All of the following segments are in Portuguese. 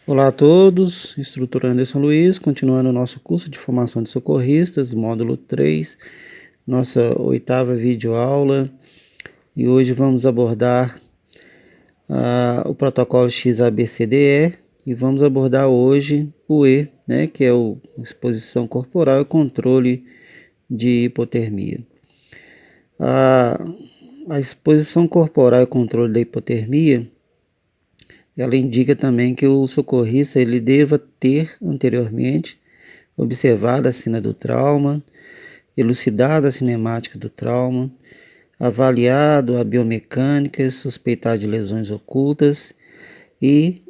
Olá a todos, instrutor Anderson Luiz, continuando o nosso curso de formação de socorristas, módulo 3, nossa oitava videoaula, e hoje vamos abordar o protocolo XABCDE e vamos abordar hoje o E, né, que é a exposição corporal e controle de hipotermia. A exposição corporal e controle da hipotermia, ela indica também que o socorrista ele deva ter anteriormente observado a cena do trauma, elucidado a cinemática do trauma, avaliado a biomecânica, suspeitar de lesões ocultas e,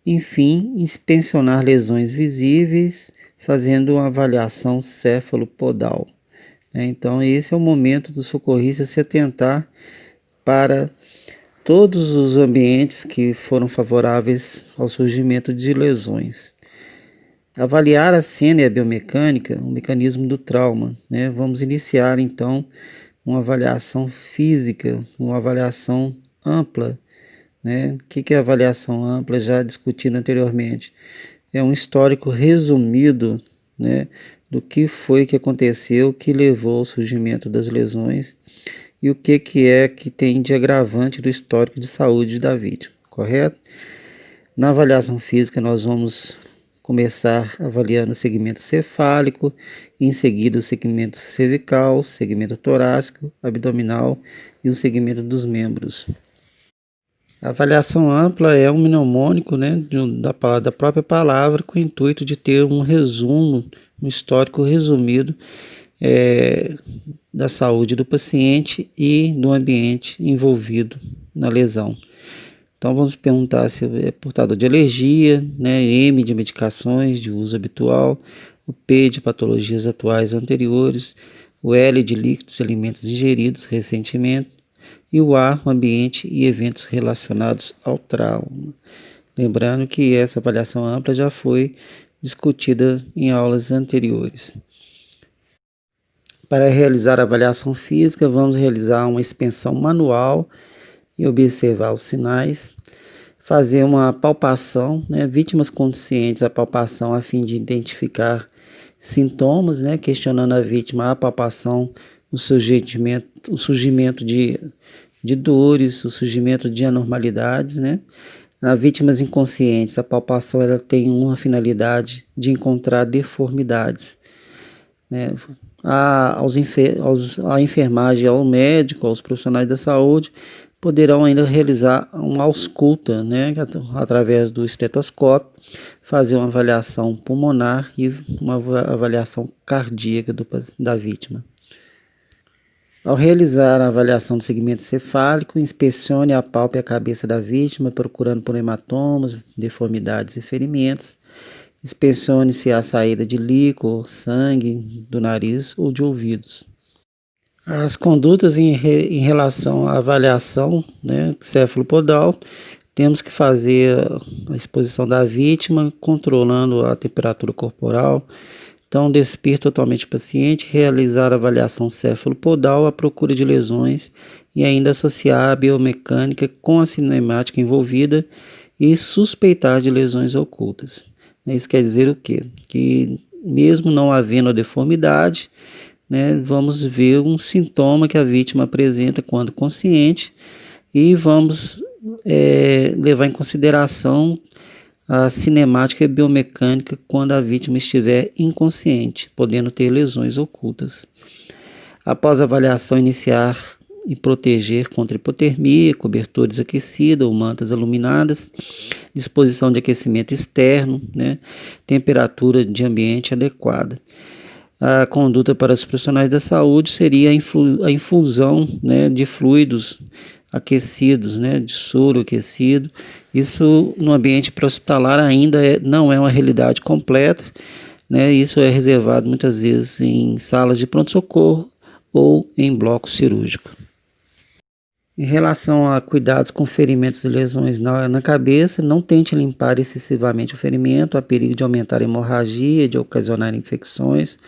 enfim, inspecionar lesões visíveis, fazendo uma avaliação céfalo-podal. Então, esse é o momento do socorrista se atentar para todos os ambientes que foram favoráveis ao surgimento de lesões. Avaliar a cena e a biomecânica, o mecanismo do trauma, né? Vamos iniciar então uma avaliação física, uma avaliação ampla, né? O que é avaliação ampla? Já discutido anteriormente. É um histórico resumido, né, do que foi que aconteceu, que levou ao surgimento das lesões e o que é que tem de agravante do histórico de saúde da vítima, correto? Na avaliação física, nós vamos começar avaliando o segmento cefálico, em seguida o segmento cervical, segmento torácico, abdominal e o segmento dos membros. A avaliação ampla é um mnemônico, né, da própria palavra, com o intuito de ter um resumo, um histórico resumido da saúde do paciente e do ambiente envolvido na lesão. Então vamos perguntar se é portador de alergia, né, M de medicações de uso habitual, o P de patologias atuais ou anteriores, o L de líquidos e alimentos ingeridos recentemente e o A, o ambiente e eventos relacionados ao trauma. Lembrando que essa avaliação ampla já foi discutida em aulas anteriores. Para realizar a avaliação física, vamos realizar uma inspeção manual e observar os sinais, fazer uma palpação, né, vítimas conscientes a palpação a fim de identificar sintomas, né, questionando a vítima a palpação, o surgimento de dores, o surgimento de anormalidades, né. Nas vítimas inconscientes, a palpação ela tem uma finalidade de encontrar deformidades, né. A enfermagem, ao médico, aos profissionais da saúde, poderão ainda realizar uma ausculta, né, através do estetoscópio, fazer uma avaliação pulmonar e uma avaliação cardíaca da vítima. Ao realizar a avaliação do segmento cefálico, inspecione a pálpebra e a cabeça da vítima, procurando por hematomas, deformidades e ferimentos. Inspecione se há saída de líquor, sangue do nariz ou de ouvidos. As condutas em relação à avaliação, né, cefalopodal, temos que fazer a exposição da vítima, controlando a temperatura corporal. Então, despir totalmente o paciente, realizar a avaliação cefalopodal à procura de lesões e ainda associar a biomecânica com a cinemática envolvida e suspeitar de lesões ocultas. Isso quer dizer o quê? Que mesmo não havendo a deformidade, né, vamos ver um sintoma que a vítima apresenta quando consciente e vamos levar em consideração a cinemática biomecânica quando a vítima estiver inconsciente, podendo ter lesões ocultas. Após a avaliação iniciar e proteger contra hipotermia, cobertores aquecidos ou mantas iluminadas, disposição de aquecimento externo, né, temperatura de ambiente adequada. A conduta para os profissionais da saúde seria a infusão, né, de fluidos aquecidos, né, de soro aquecido. Isso no ambiente pré-hospitalar ainda não é uma realidade completa, né, isso é reservado muitas vezes em salas de pronto-socorro ou em bloco cirúrgico. Em relação a cuidados com ferimentos e lesões na cabeça, não tente limpar excessivamente o ferimento, há perigo de aumentar a hemorragia, de ocasionar infecções.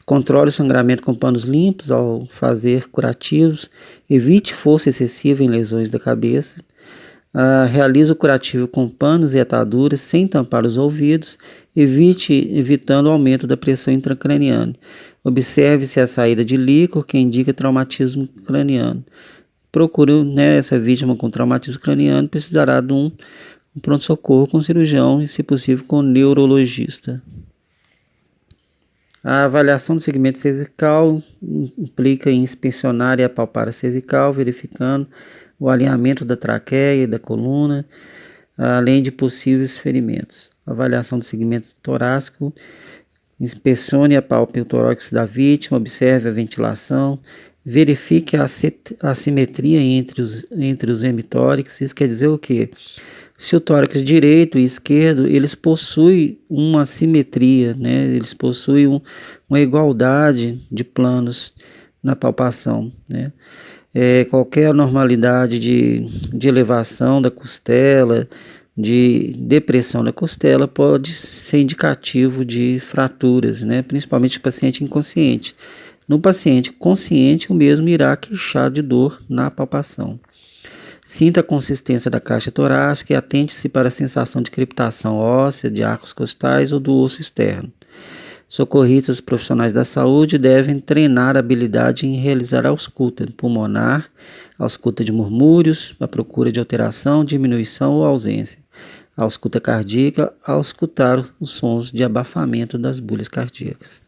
Controle o sangramento com panos limpos ao fazer curativos. Evite força excessiva em lesões da cabeça. Realize o curativo com panos e ataduras sem tampar os ouvidos, evitando o aumento da pressão intracraniana. Observe se a saída de líquor que indica traumatismo craniano. Procure, né, essa vítima com traumatismo craniano precisará de um pronto-socorro com cirurgião e, se possível, com neurologista. A avaliação do segmento cervical implica em inspecionar e apalpar a cervical, verificando o alinhamento da traqueia e da coluna, além de possíveis ferimentos. Avaliação do segmento torácico: inspecione e apalpe o tórax da vítima, observe a ventilação, verifique a assimetria entre os hemitórax. Isso quer dizer o quê? Se o tórax direito e esquerdo, eles possuem uma simetria, né? Eles possuem uma igualdade de planos na palpação, né? Qualquer anormalidade de elevação da costela, de depressão da costela, pode ser indicativo de fraturas, né? Principalmente no paciente inconsciente. No paciente consciente, o mesmo irá queixar de dor na palpação. Sinta a consistência da caixa torácica e atente-se para a sensação de crepitação óssea, de arcos costais ou do osso externo. Socorristas profissionais da saúde devem treinar a habilidade em realizar a ausculta pulmonar, a ausculta de murmúrios, a procura de alteração, diminuição ou ausência, a ausculta cardíaca, a auscultar os sons de abafamento das bolhas cardíacas.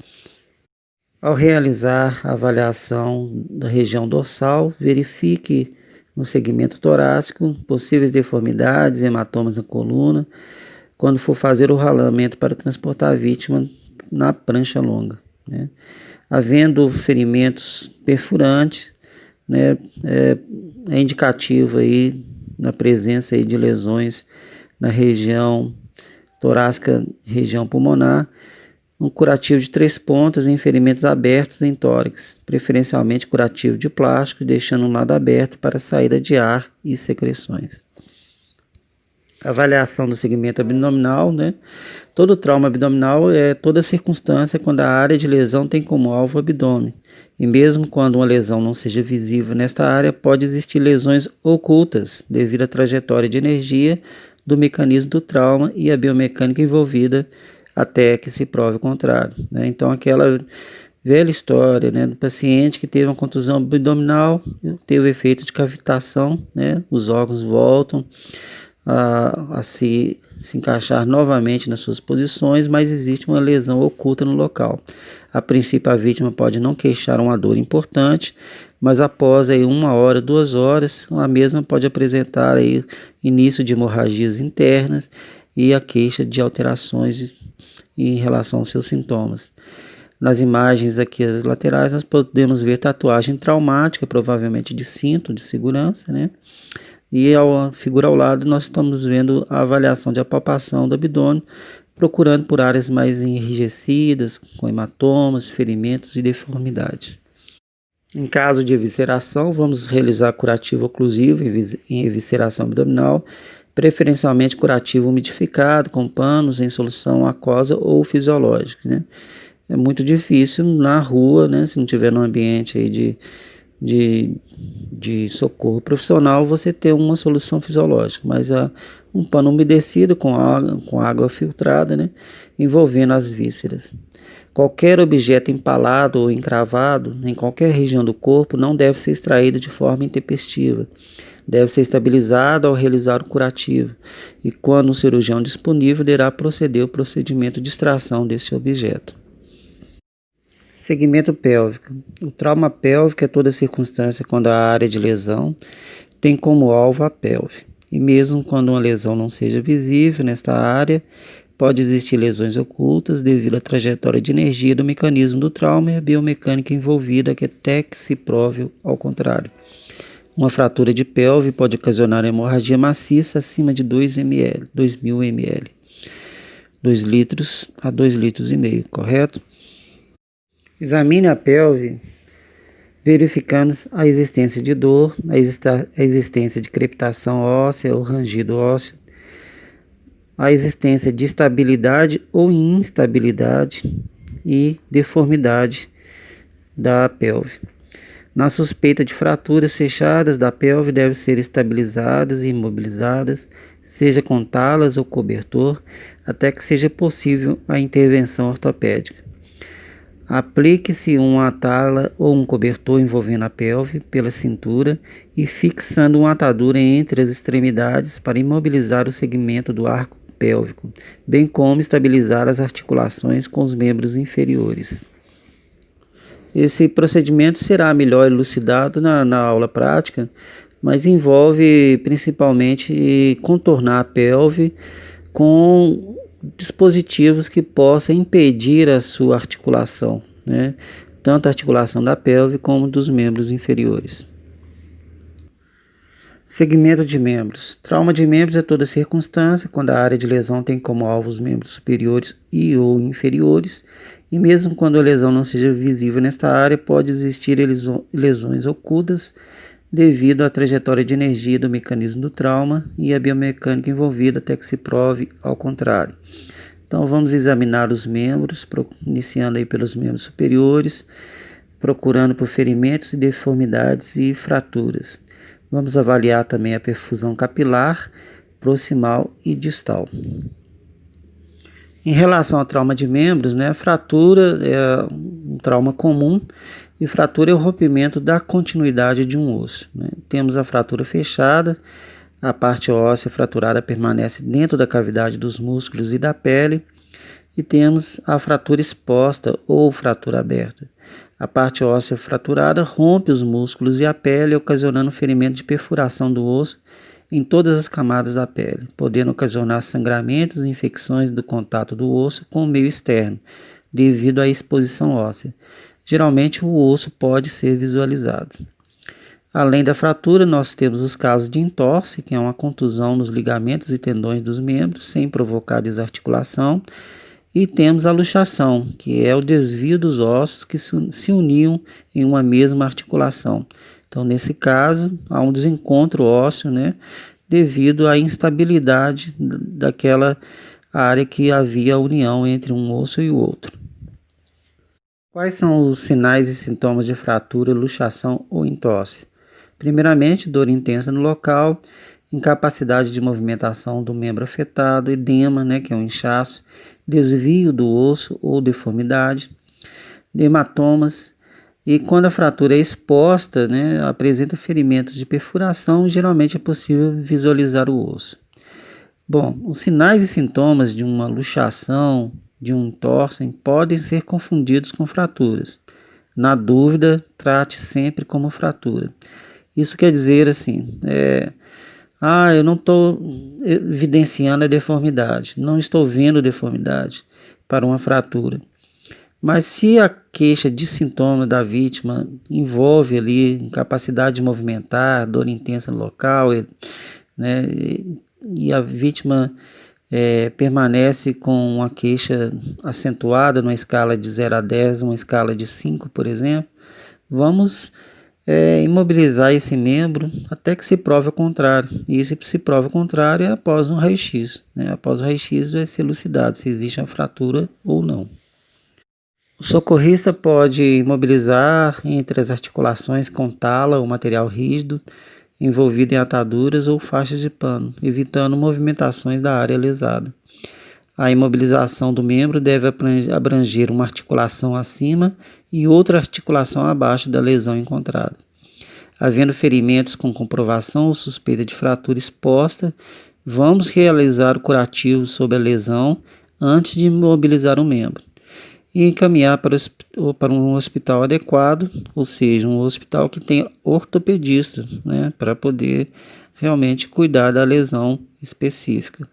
Ao realizar a avaliação da região dorsal, verifique no segmento torácico possíveis deformidades, hematomas na coluna, quando for fazer o rolamento para transportar a vítima na prancha longa, né? Havendo ferimentos perfurantes, né, é indicativo aí na presença aí de lesões na região torácica, região pulmonar, um curativo de 3 pontas em ferimentos abertos em tórax, preferencialmente curativo de plástico, deixando um lado aberto para saída de ar e secreções. Avaliação do segmento abdominal, né? Todo trauma abdominal é toda circunstância quando a área de lesão tem como alvo o abdômen. E mesmo quando uma lesão não seja visível nesta área, pode existir lesões ocultas devido à trajetória de energia do mecanismo do trauma e a biomecânica envolvida até que se prove o contrário, né? Então, aquela velha história, né, do paciente que teve uma contusão abdominal, teve o efeito de cavitação, né? Os órgãos voltam a se encaixar novamente nas suas posições, mas existe uma lesão oculta no local. A princípio, a vítima pode não queixar uma dor importante, mas após aí 1 hora, 2 horas, a mesma pode apresentar aí início de hemorragias internas e a queixa de alterações em relação aos seus sintomas. Nas imagens aqui as laterais nós podemos ver tatuagem traumática, provavelmente de cinto de segurança, né? E a figura ao lado nós estamos vendo a avaliação de apalpação do abdômen, procurando por áreas mais enrijecidas, com hematomas, ferimentos e deformidades. Em caso de evisceração, vamos realizar curativo oclusivo em evisceração abdominal, preferencialmente curativo umidificado, com panos em solução aquosa ou fisiológica, né? É muito difícil na rua, né? Se não tiver num ambiente aí de socorro profissional, você ter uma solução fisiológica, mas um pano umedecido com água filtrada, né? Envolvendo as vísceras. Qualquer objeto empalado ou encravado em qualquer região do corpo não deve ser extraído de forma intempestiva. Deve ser estabilizado ao realizar o curativo e, quando um cirurgião disponível, deverá proceder ao procedimento de extração desse objeto. Segmento pélvico. O trauma pélvico é toda circunstância quando a área de lesão tem como alvo a pelve. E mesmo quando uma lesão não seja visível nesta área, pode existir lesões ocultas devido à trajetória de energia do mecanismo do trauma e a biomecânica envolvida, até que se prove ao contrário. Uma fratura de pelve pode ocasionar hemorragia maciça acima de 2.000 ml, 2 litros a 2,5 litros, correto? Examine a pelve, verificando a existência de dor, a existência de crepitação óssea ou rangido ósseo, a existência de estabilidade ou instabilidade e deformidade da pelve. Na suspeita de fraturas fechadas da pelve, devem ser estabilizadas e imobilizadas, seja com talas ou cobertor, até que seja possível a intervenção ortopédica. Aplique-se uma tala ou um cobertor envolvendo a pelve pela cintura e fixando uma atadura entre as extremidades para imobilizar o segmento do arco pélvico, bem como estabilizar as articulações com os membros inferiores. Esse procedimento será melhor elucidado na aula prática, mas envolve principalmente contornar a pelve com dispositivos que possam impedir a sua articulação, né? Tanto a articulação da pelve como dos membros inferiores. Segmento de membros. Trauma de membros é toda circunstância quando a área de lesão tem como alvo os membros superiores e ou inferiores, e mesmo quando a lesão não seja visível nesta área, pode existir lesões ocultas devido à trajetória de energia do mecanismo do trauma e a biomecânica envolvida até que se prove ao contrário. Então vamos examinar os membros, iniciando aí pelos membros superiores, procurando por ferimentos, deformidades e fraturas. Vamos avaliar também a perfusão capilar, proximal e distal. Em relação ao trauma de membros, a fratura é um trauma comum e fratura é o rompimento da continuidade de um osso. Temos a fratura fechada, a parte óssea fraturada permanece dentro da cavidade dos músculos e da pele, e temos a fratura exposta ou fratura aberta. A parte óssea fraturada rompe os músculos e a pele, ocasionando ferimento de perfuração do osso em todas as camadas da pele, podendo ocasionar sangramentos e infecções do contato do osso com o meio externo, devido à exposição óssea. Geralmente o osso pode ser visualizado. Além da fratura, nós temos os casos de entorse, que é uma contusão nos ligamentos e tendões dos membros, sem provocar desarticulação, e temos a luxação, que é o desvio dos ossos que se uniam em uma mesma articulação. Então, nesse caso, há um desencontro ósseo, devido à instabilidade daquela área que havia união entre um osso e o outro. Quais são os sinais e sintomas de fratura, luxação ou entorse? Primeiramente, dor intensa no local, incapacidade de movimentação do membro afetado, edema, que é um inchaço, desvio do osso ou deformidade, hematomas. E quando a fratura é exposta, apresenta ferimentos de perfuração, geralmente é possível visualizar o osso. Bom, os sinais e sintomas de uma luxação, de um entorse, podem ser confundidos com fraturas. Na dúvida, trate sempre como fratura. Isso quer dizer assim, eu não estou evidenciando a deformidade, não estou vendo deformidade para uma fratura. Mas se a queixa de sintoma da vítima envolve ali incapacidade de movimentar, dor intensa no local, e a vítima permanece com uma queixa acentuada numa escala de 0 a 10, uma escala de 5, por exemplo, vamos imobilizar esse membro até que se prove o contrário. E se se prova o contrário, é após um raio-x. Após o raio-x vai ser elucidado se existe uma fratura ou não. O socorrista pode imobilizar entre as articulações com tala ou material rígido envolvido em ataduras ou faixas de pano, evitando movimentações da área lesada. A imobilização do membro deve abranger uma articulação acima e outra articulação abaixo da lesão encontrada. Havendo ferimentos com comprovação ou suspeita de fratura exposta, vamos realizar o curativo sobre a lesão antes de imobilizar o membro e encaminhar para um hospital adequado, ou seja, um hospital que tenha ortopedista, para poder realmente cuidar da lesão específica.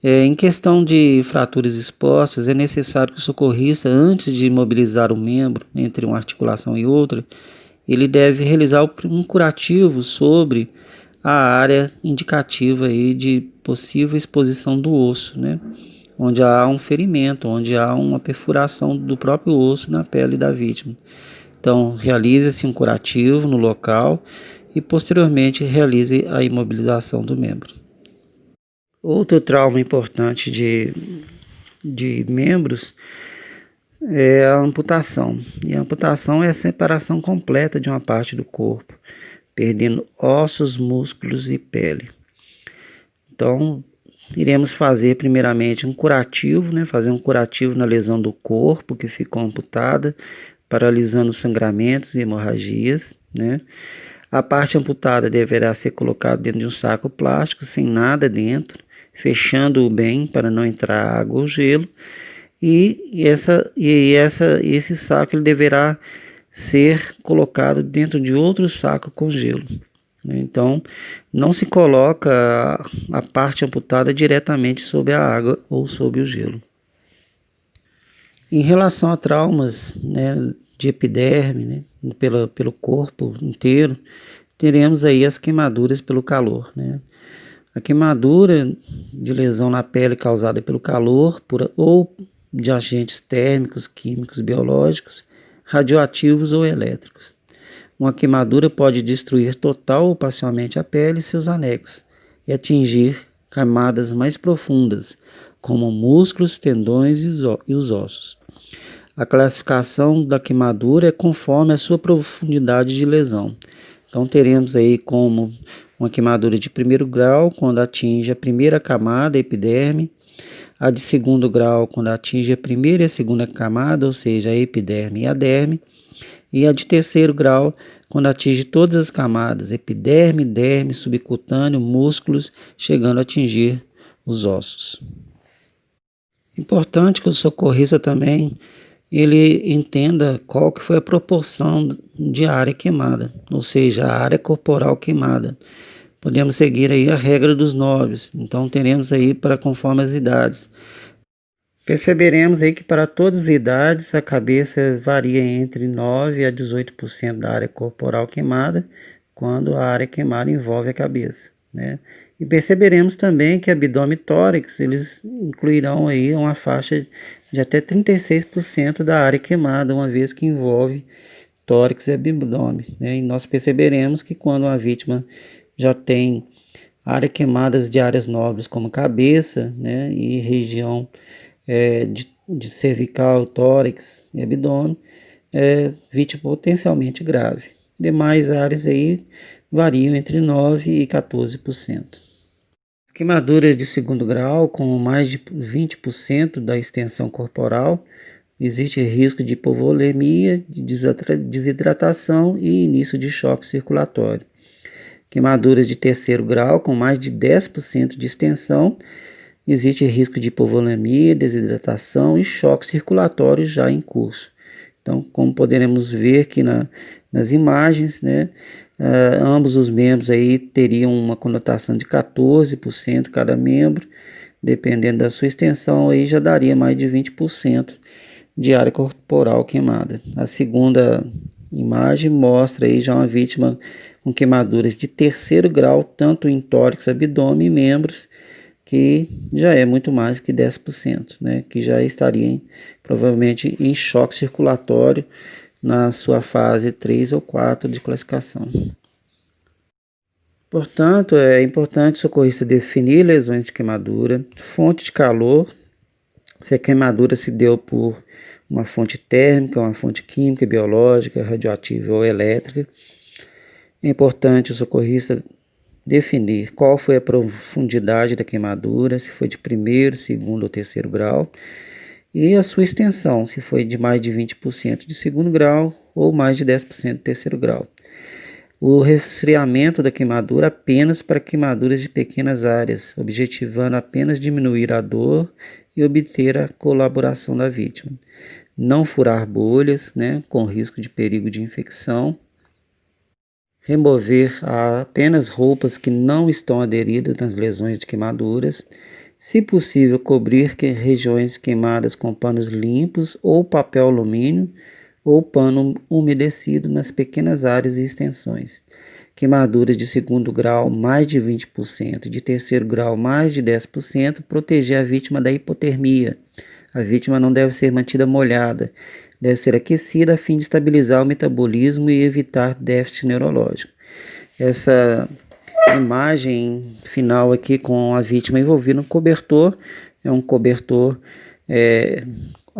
Em questão de fraturas expostas, é necessário que o socorrista, antes de imobilizar o membro entre uma articulação e outra, ele deve realizar um curativo sobre a área indicativa aí de possível exposição do osso, onde há um ferimento, onde há uma perfuração do próprio osso na pele da vítima. Então, realize-se um curativo no local e, posteriormente, realize a imobilização do membro. Outro trauma importante de membros é a amputação. E a amputação é a separação completa de uma parte do corpo, perdendo ossos, músculos e pele. Então, iremos fazer primeiramente um curativo, né? Fazer um curativo na lesão do corpo que ficou amputada, paralisando os sangramentos e hemorragias, né? A parte amputada deverá ser colocada dentro de um saco plástico sem nada dentro, fechando-o bem para não entrar água ou gelo. Esse saco ele deverá ser colocado dentro de outro saco com gelo, né? Então, não se coloca a parte amputada diretamente sobre a água ou sobre o gelo. Em relação a traumas, né, de epiderme, né, pelo corpo inteiro, teremos aí as queimaduras pelo calor, né? A queimadura de lesão na pele causada pelo calor ou de agentes térmicos, químicos, biológicos, radioativos ou elétricos. Uma queimadura pode destruir total ou parcialmente a pele e seus anexos e atingir camadas mais profundas, como músculos, tendões e os ossos. A classificação da queimadura é conforme a sua profundidade de lesão. Então teremos aí como uma queimadura de primeiro grau, quando atinge a primeira camada, a epiderme, a de segundo grau, quando atinge a primeira e a segunda camada, ou seja, a epiderme e a derme, e a de terceiro grau, quando atinge todas as camadas, epiderme, derme, subcutâneo, músculos, chegando a atingir os ossos. Importante que o socorrista também ele entenda qual que foi a proporção de área queimada, ou seja, a área corporal queimada. Podemos seguir aí a regra dos 9, então teremos aí para conforme as idades. Perceberemos aí que para todas as idades a cabeça varia entre 9 a 18% da área corporal queimada, quando a área queimada envolve a cabeça, né? E perceberemos também que abdômen e tórax, eles incluirão aí uma faixa de até 36% da área queimada, uma vez que envolve tórax e abdômen, né? E nós perceberemos que quando a vítima já tem áreas queimadas de áreas nobres como cabeça, né, e região de cervical, tórax e abdômen, vítima potencialmente grave. Demais áreas aí variam entre 9% e 14%. Queimaduras de segundo grau, com mais de 20% da extensão corporal, existe risco de hipovolemia, de desidratação e início de choque circulatório. Queimaduras de terceiro grau, com mais de 10% de extensão, existe risco de hipovolemia, desidratação e choque circulatório já em curso. Então, como poderemos ver aqui nas imagens, né, ambos os membros aí teriam uma conotação de 14% cada membro, dependendo da sua extensão, aí já daria mais de 20% de área corporal queimada. A segunda imagem mostra aí já uma vítima com queimaduras de terceiro grau, tanto em tórax, abdômen e membros, que já é muito mais que 10%, né? Que já estaria provavelmente em choque circulatório na sua fase 3 ou 4 de classificação. Portanto, é importante o socorrista definir lesões de queimadura, fonte de calor, se a queimadura se deu por uma fonte térmica, uma fonte química, biológica, radioativa ou elétrica. É importante o socorrista definir qual foi a profundidade da queimadura, se foi de primeiro, segundo ou terceiro grau, e a sua extensão, se foi de mais de 20% de segundo grau ou mais de 10% de terceiro grau. O resfriamento da queimadura apenas para queimaduras de pequenas áreas, objetivando apenas diminuir a dor e obter a colaboração da vítima. Não furar bolhas, né, com risco de perigo de infecção. Remover apenas roupas que não estão aderidas nas lesões de queimaduras. Se possível, cobrir regiões queimadas com panos limpos ou papel alumínio ou pano umedecido nas pequenas áreas e extensões. Queimaduras de segundo grau, mais de 20%, de terceiro grau, mais de 10%, proteger a vítima da hipotermia. A vítima não deve ser mantida molhada, deve ser aquecida a fim de estabilizar o metabolismo e evitar déficit neurológico. Essa imagem final aqui com a vítima envolvida no cobertor, é um cobertor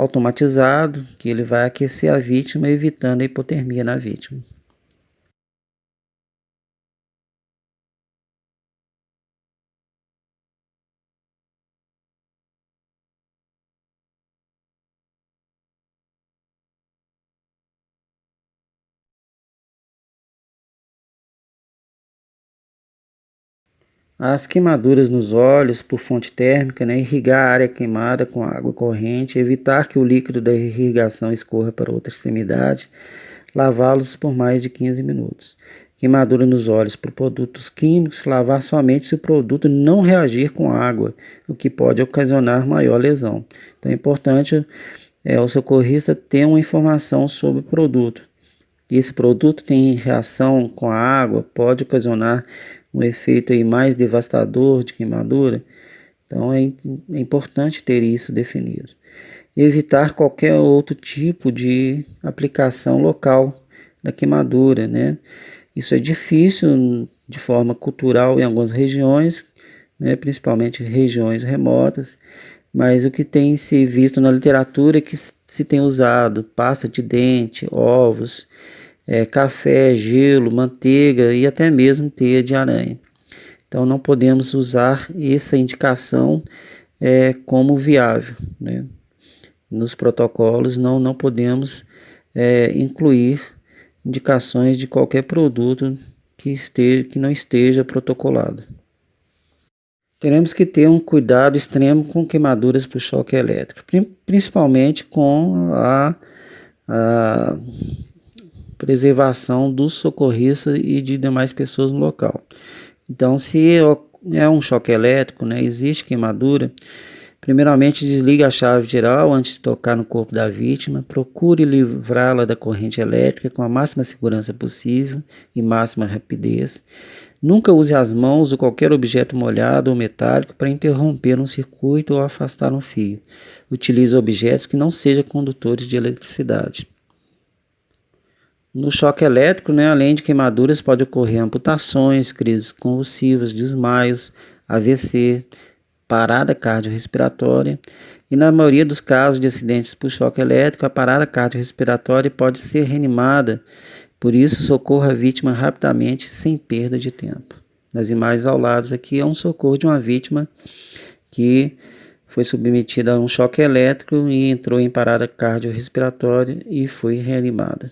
automatizado que ele vai aquecer a vítima, evitando a hipotermia na vítima. As queimaduras nos olhos por fonte térmica, né, irrigar a área queimada com água corrente, evitar que o líquido da irrigação escorra para outra extremidade, lavá-los por mais de 15 minutos. Queimadura nos olhos por produtos químicos, lavar somente se o produto não reagir com água, o que pode ocasionar maior lesão. Então é importante o socorrista ter uma informação sobre o produto. Esse produto tem reação com a água, pode ocasionar um efeito aí mais devastador de queimadura. Então é importante ter isso definido. Evitar qualquer outro tipo de aplicação local da queimadura, né? Isso é difícil de forma cultural em algumas regiões, né? Principalmente regiões remotas, mas o que tem se visto na literatura é que se tem usado pasta de dente, ovos, café, gelo, manteiga e até mesmo teia de aranha. Então não podemos usar essa indicação como viável, né? Nos protocolos não podemos incluir indicações de qualquer produto que não esteja protocolado. Teremos que ter um cuidado extremo com queimaduras por choque elétrico, principalmente com a preservação dos socorristas e de demais pessoas no local. Então, se é um choque elétrico, né, existe queimadura, primeiramente desligue a chave geral antes de tocar no corpo da vítima, procure livrá-la da corrente elétrica com a máxima segurança possível e máxima rapidez. Nunca use as mãos ou qualquer objeto molhado ou metálico para interromper um circuito ou afastar um fio. Utilize objetos que não sejam condutores de eletricidade. No choque elétrico, né, além de queimaduras, pode ocorrer amputações, crises convulsivas, desmaios, AVC, parada cardiorrespiratória. E na maioria dos casos de acidentes por choque elétrico, a parada cardiorrespiratória pode ser reanimada. Por isso, socorra a vítima rapidamente, sem perda de tempo. Nas imagens ao lado aqui é um socorro de uma vítima que foi submetida a um choque elétrico e entrou em parada cardiorrespiratória e foi reanimada.